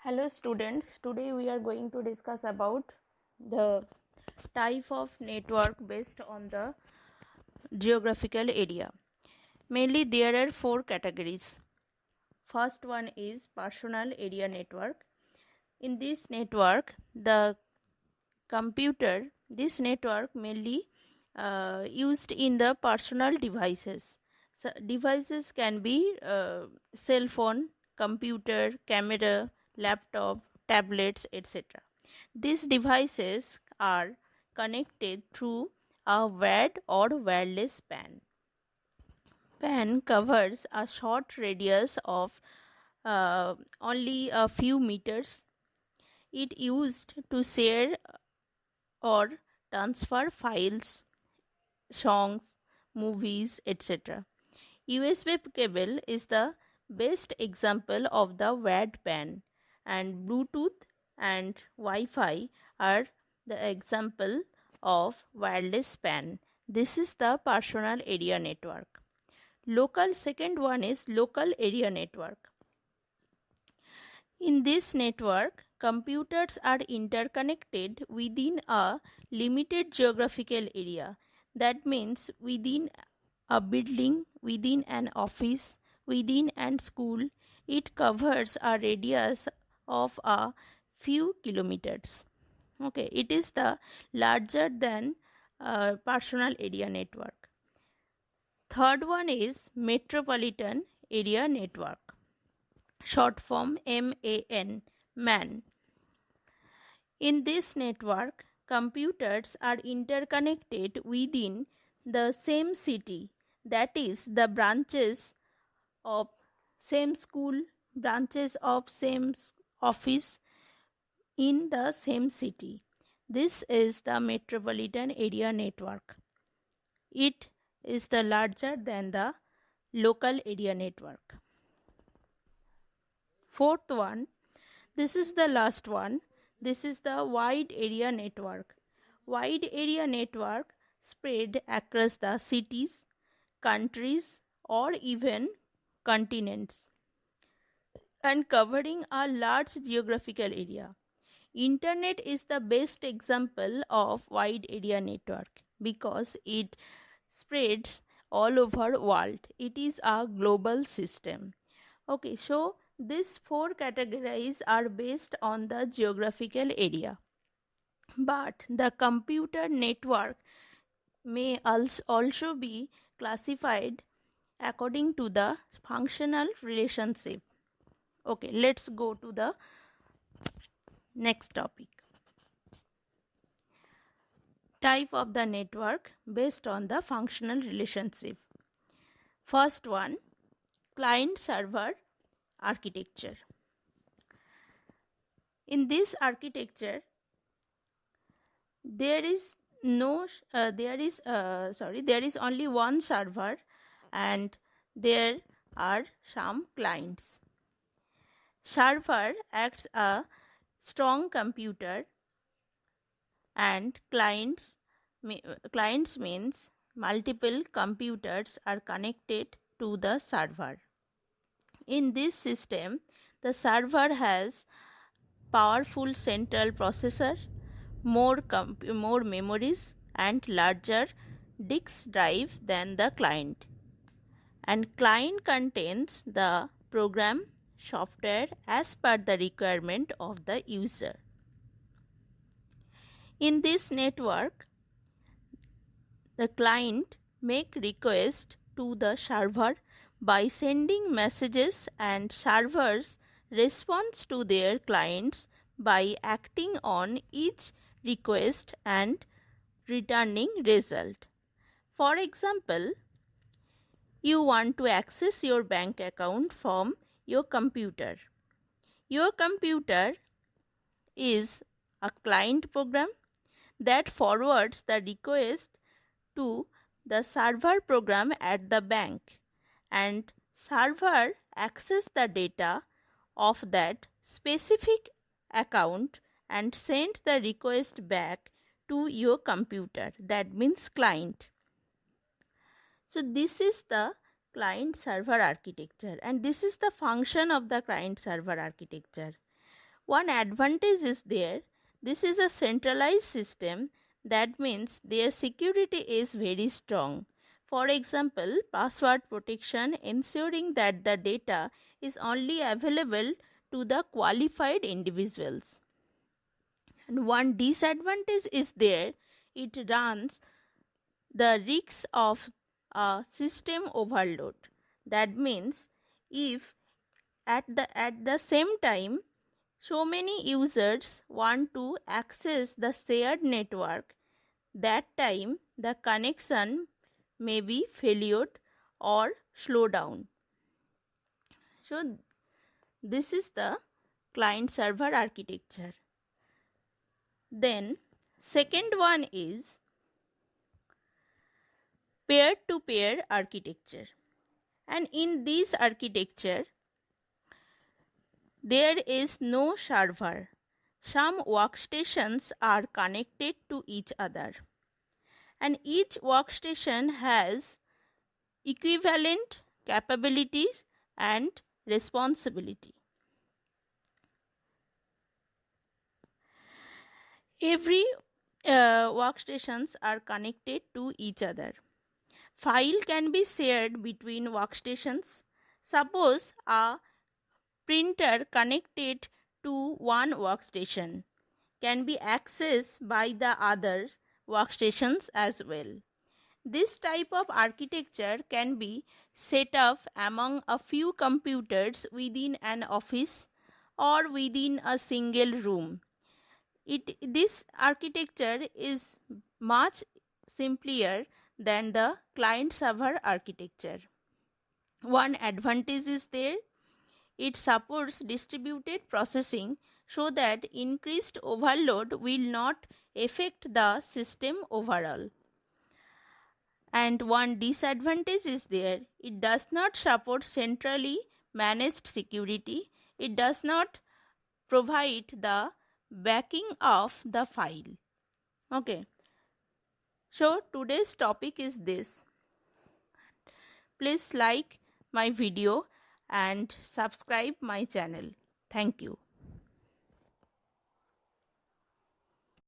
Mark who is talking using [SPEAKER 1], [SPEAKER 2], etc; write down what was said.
[SPEAKER 1] Hello students, today we are going to discuss about the type of network based on the geographical area. Mainly there are four categories. First one is personal area network. In this network, this network mainly used in the personal devices. So devices can be cell phone, computer, camera, laptop, tablets, etc. These devices are connected through a wired or wireless PAN. PAN covers a short radius of only a few meters. It used to share or transfer files, songs, movies, etc. USB cable is the best example of the wired PAN, and Bluetooth and Wi-Fi are the example of wireless PAN. This is the personal area network. Second one is local area network. In this network, computers are interconnected within a limited geographical area. That means within a building, within an office, within an school. It covers a radius of a few kilometers. Okay, it is the larger than personal area network. Third one is metropolitan area network, short form MAN. In this network, computers are interconnected within the same city, that is, the branches of same school, branches of same office in the same city. This is the metropolitan area network. It is the larger than the local area network. Fourth one, this is the last one. This is the wide area network. Wide area network spread across the cities, countries, or even continents, and covering a large geographical area. Internet is the best example of wide area network because it spreads all over world. It is a global system. Okay, so these four categories are based on the geographical area. But the computer network may also be classified according to the functional relationship. Okay, let's go to the next topic. Type of the network based on the functional relationship. First one, client server architecture. In this architecture, there is only one server and there are some clients. Server acts a strong computer and clients means multiple computers are connected to the server. In this system, the server has powerful central processor, more memories and larger disk drive than the client. And client contains the program software as per the requirement of the user. In this network, the client make request to the server by sending messages and servers responds to their clients by acting on each request and returning result. For example, you want to access your bank account from your computer. Your computer is a client program that forwards the request to the server program at the bank, and server access the data of that specific account and send the request back to your computer, that means client. So this is the client server architecture and this is the function of the client server architecture. One advantage is there. This is a centralized system. That means their security is very strong. For example, password protection ensuring that the data is only available to the qualified individuals. And one disadvantage is there. It runs the risk of a system overload. That means if at the same time so many users want to access the shared network, that time the connection may be failed or slow down. So this is the client server architecture. Then second one is peer to peer architecture. And in this architecture there is no server. Some workstations are connected to each other, and each workstation has equivalent capabilities and responsibility. Every workstations are connected to each other. File can be shared between workstations. Suppose a printer connected to one workstation can be accessed by the other workstations as well. This type of architecture can be set up among a few computers within an office or within a single room. This architecture is much simpler than the client server architecture. One advantage is there. It supports distributed processing so that increased overload will not affect the system overall. And one disadvantage is there. It does not support centrally managed security. It does not provide the backing of the file. Okay. So today's topic is this. Please like my video and subscribe my channel. Thank you.